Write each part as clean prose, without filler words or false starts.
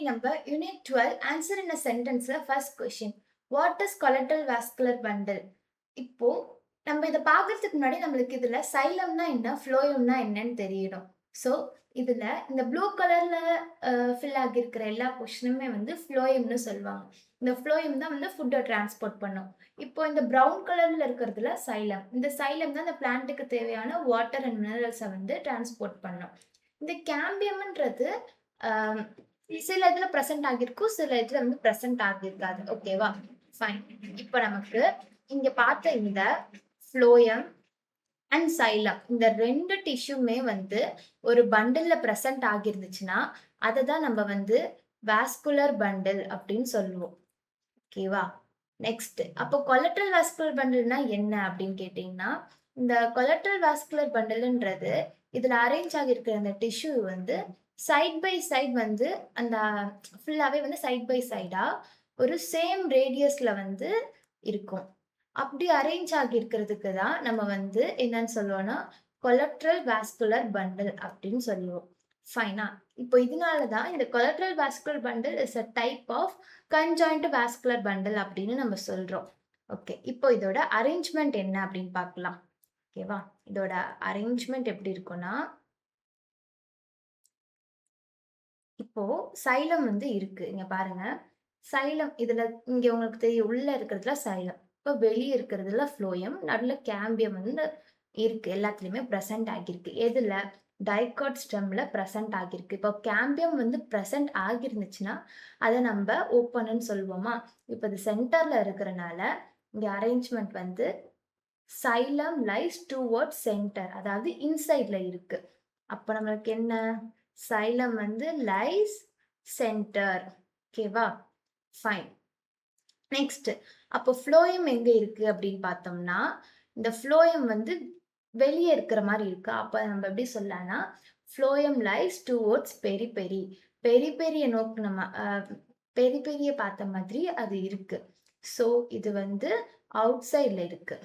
நம்ம unit 12 answer in a சென்டென்ஸ்ல first question what is collateral vascular bundle. இப்போ நம்ம இதை பார்க்கறதுக்கு முன்னாடி நம்மளுக்கு இதுல சைலம்னா என்ன ஃப்ளோயம்னா என்னன்னு தெரியணும். ஸோ இதுல இந்த ப்ளூ கலர்ல ஃபில் ஆகியிருக்கிற எல்லா கொஸ்டினுமே வந்து ஃப்ளோயம்னு சொல்லுவாங்க. இந்த ஃப்ளோயம் தான் வந்து ஃபுட்டை டிரான்ஸ்போர்ட் பண்ணும். இப்போ இந்த ப்ரௌன் கலர்ல இருக்கிறதுல சைலம். இந்த சைலம் தான் இந்த பிளான்ட்டுக்கு தேவையான வாட்டர் அண்ட் மினரல்ஸை வந்து டிரான்ஸ்போர்ட் பண்ணும். இந்த கேம்பியம்ன்றது சில இதுல பிரசன்ட் ஆகிருக்கும், சில இதுல வந்து பிரசன்ட் ஆகிருக்காது. ஓகேவா, ஃபைன். இப்ப நமக்கு இங்க பார்த்த இந்த ஃப்ளோயம் அண்ட் சைலம் இந்த ரெண்டு டிஷ்யூமே வந்து ஒரு பண்டில்ல பிரசன்ட் ஆகிருந்துச்சுன்னா அதை தான் நம்ம வந்து வாஸ்குலர் பண்டில் அப்படின்னு சொல்லுவோம். ஓகேவா, நெக்ஸ்ட் அப்போ கொலட்ரல் வாஸ்குலர் பண்டில்னா என்ன அப்படின்னு கேட்டீங்கன்னா, இந்த கொலட்ரல் வாஸ்குலர் பண்டில்ன்றது இதுல அரேஞ்ச் ஆகியிருக்கிற அந்த டிஷ்யூ வந்து சைட் பை சைட் வந்து அந்த ஃபுல்லாவே வந்து சைட் பை சைடா ஒரு சேம் ரேடியஸ்ல வந்து இருக்கும். அப்படி அரேஞ்ச் ஆகியிருக்கிறதுக்கு தான் நம்ம வந்து என்னன்னு சொல்லுவோம்னா கொலட்ரல் வாஸ்குலர் பண்டில் அப்படின்னு சொல்லுவோம். ஃபைனா, இப்போ இதனால தான் இந்த collateral vascular bundle is a type of conjoint vascular bundle அப்படின்னு நம்ம சொல்றோம். ஓகே, இப்போ இதோட அரேஞ்ச்மெண்ட் என்ன அப்படின்னு பார்க்கலாம். ஓகேவா, இதோட அரேஞ்ச்மெண்ட் எப்படி இருக்கும்னா, இப்போ சைலம் வந்து இருக்கு, இங்க பாருங்க. சைலம் இதுல இங்க உங்களுக்கு தெரியும், உள்ள இருக்கிறதுல சைலம், இப்போ வெளியே இருக்கிறதுல ஃப்ளோயம், நடுவில் கேம்பியம் வந்து இருக்கு, எல்லாத்துலயுமே பிரசன்ட் ஆகியிருக்கு. எதுல? டைகாட் ஸ்டெம்ல பிரசன்ட் ஆகியிருக்கு. இப்போ கேம்பியம் வந்து பிரசன்ட் ஆகிருந்துச்சுன்னா அதை நம்ம ஓப்பன்னு சொல்லுவோமா. இப்போ இது சென்டர்ல இருக்கிறனால இங்க அரேஞ்ச்மெண்ட் வந்து சைலம் லைஸ் டுவர்ட்ஸ் சென்டர், அதாவது இன்சைட்ல இருக்கு. அப்ப நம்மளுக்கு என்ன? சைலம் வந்து லைஸ் சென்டர். ஓகேவா, ஃபைன். நெக்ஸ்ட் அப்போ ஃப்ளோயம் எங்க இருக்கு அப்படின்னு பார்த்தோம்னா, இந்த ஃப்ளோயம் வந்து வெளியே இருக்கிற மாதிரி இருக்கு. அப்ப நம்ம எப்படி சொல்லலாம்னா, ஃப்ளோயம் லைஸ் டுவர்ட்ஸ் பெரிபெரி. பெரிபெரிய நோக்கு நம்ம பெரிபெரிய பார்த்த மாதிரி அது இருக்கு. ஸோ இது வந்து அவுட் சைட்ல இருக்கு.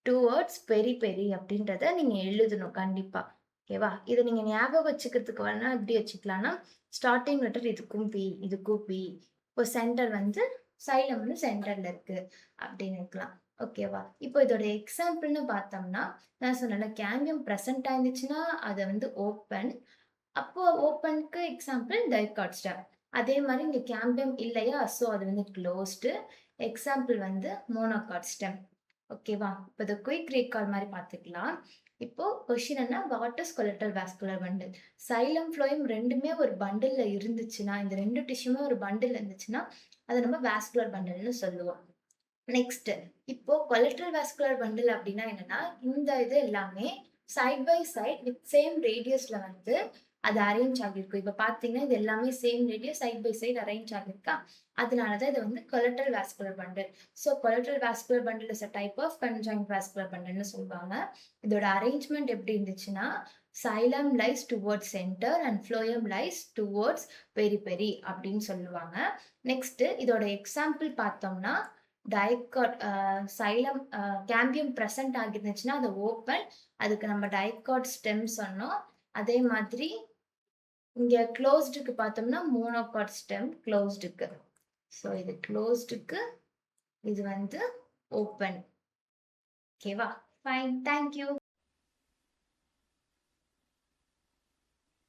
டுவர்ட்ஸ் பெரிபெரி அப்படின்றத நீங்க எழுதணும் கண்டிப்பா. ஓகேவா, இதை நீங்க ஞாபகம் வச்சுக்கிறதுக்கு வேணா எப்படி வச்சுக்கலாம்னா, ஸ்டார்டிங் லெட்டர் இதுக்கும் பி, இதுக்கும் பி. இப்போ சென்டர் வந்து சைலம் வந்து சென்டர்ல இருக்கு அப்படின்னு இருக்கலாம். ஓகேவா, இப்போ இதோட எக்ஸாம்பிள்னு பார்த்தோம்னா, நான் சொன்னேன்ல கேம்பியம் ப்ரெசென்ட் ஆயிருந்துச்சுன்னா அதை வந்து ஓப்பன். அப்போ ஓப்பனுக்கு எக்ஸாம்பிள் டைகாட் ஸ்டெம். அதே மாதிரி இங்க கேம்பியம் இல்லையா, ஸோ அது வந்து க்ளோஸ்டு. எக்ஸாம்பிள் வந்து மோனோகாட் ஸ்டெம். ஓகேவா, இப்போ இதை குயிக் ரீகால் மாதிரி பார்த்துக்கலாம். இப்போ கொஸ்டின் என்ன, what is collateral vascular bundle. Xylem phloem ரெண்டுமே ஒரு பண்டில்ல இருந்துச்சுன்னா, இந்த ரெண்டு டிஷ்யூமே ஒரு பண்டில் இருந்துச்சுன்னா அதை நம்ம வாஸ்குலர் பண்டில்னு சொல்லுவோம். நெக்ஸ்ட் இப்போ கொலட்ரல் வாஸ்குலர் பண்டில் அப்படின்னா என்னன்னா, இந்த இது எல்லாமே side by side with same ரேடியஸ்ல வந்து அது அரேஞ்ச் ஆகிருக்கும். இப்ப பாத்தீங்கன்னா இது எல்லாமே same radius side by side arrange ஆகிருக்கா, அதனாலதான் இது வந்து collateral vascular bundle. So collateral vascular bundle is a type of conjoint vascular பண்டில்னு சொல்லுவாங்க. இதோட அரேஞ்ச்மெண்ட் எப்படி இருந்துச்சுன்னா, xylem lies towards centre and phloem lies towards periphery அப்படின்னு சொல்லுவாங்க. நெக்ஸ்ட் இதோட எக்ஸாம்பிள் பார்த்தோம்னா, டைகாட் சைலம் கேம்பியம் பிரசன்ட் ஆகிருந்துச்சுன்னா அது ஓப்பன், அதுக்கு நம்ம டைகாட் ஸ்டெம் சொன்னோம். அதே மாதிரி இங்க க்ளோஸ்டுக்கு பார்த்தோம்னா மோனோகாட் ஸ்டெம் க்ளோஸ்டுக்கு. ஸோ இது க்ளோஸ்டுக்கு, இது வந்து ஓப்பன். ஓகேவா, ஃபைன், தேங்க்யூ.